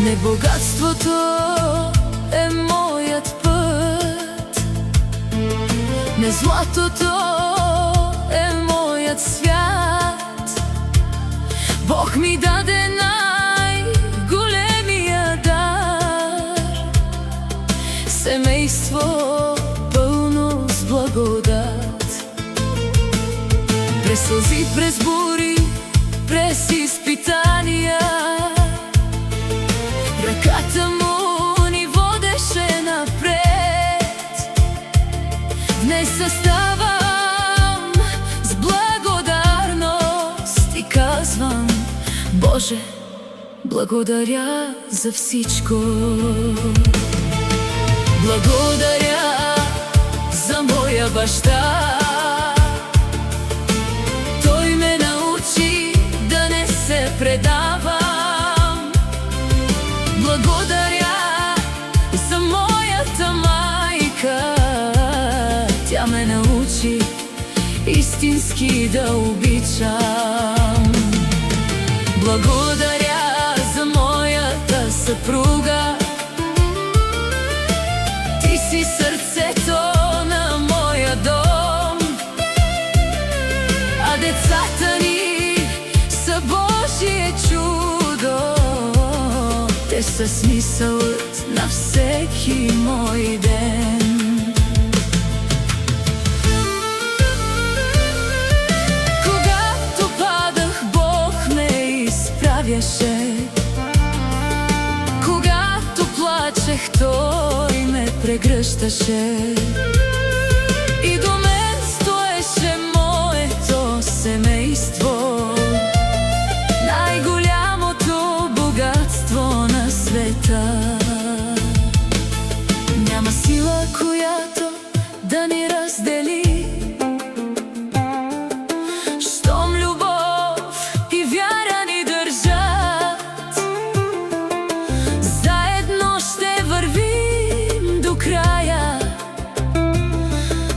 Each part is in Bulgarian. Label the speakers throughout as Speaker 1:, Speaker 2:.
Speaker 1: Не богатството е моят път, не златото е моят свят. Бог ми даде най-големия дар, семейство пълно с благодат. През сълзи, през бури, през изпитания, ръката му ни водеше напред. Днес заставам с благодарност и казвам: Боже, благодаря за всичко. Благодаря за моя баща. Той ме научи да не се предавам. Благодаря за моята майка. Тя ме научи истински да обичам. Благодаря за моята съпруга. Ти си сърцето на моя дом, а децата ни са Божие чудо. Те са смисълът на всеки мой ден. Когато падах, Бог ме изправяше. Когато плачех, Той ме прегръщаше. И до мен стоеше моето семейство, най-голямото богатство на света. Няма сила, която да ни раздели, щом любов и вяра ни държат. Заедно ще вървим до края,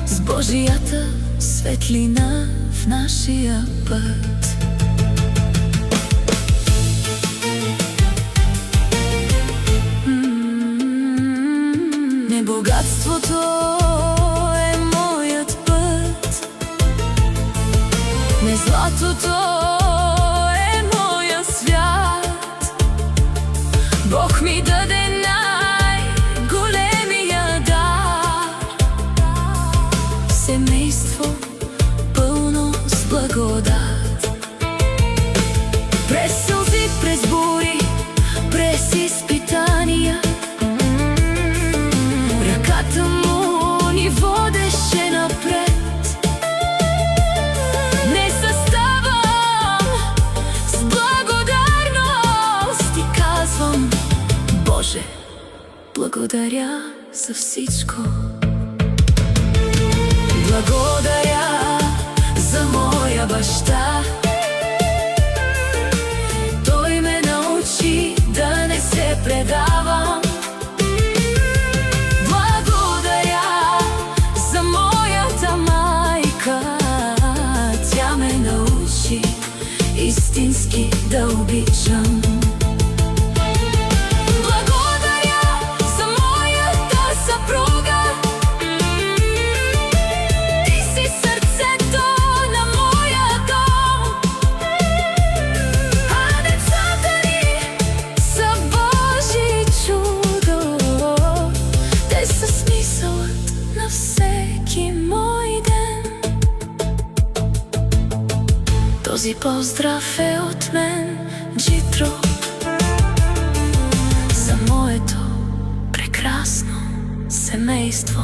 Speaker 1: с Божията светлина в нашия път. Не богатството е моят път, не златото е моя свят. Бог ми даде най-големия дар, семейство пълно с благодат. През сълзи, през бури, през изпитания, ръката му ни водеше напред. Не заставам с благодарност и казвам: Боже, благодаря за всичко. Благодаря за моя баща. Той ме научи да не се предавам. Благодаря за моята майка. Тя ме научи истински да обичам. Благодаря за моята съпруга. Ти си сърцето на моя дом, а децата ни са Божие чудо. Те са смисълът на всеки мой ден. Този поздрав е от мен, Джитро, за моето прекрасно семейство.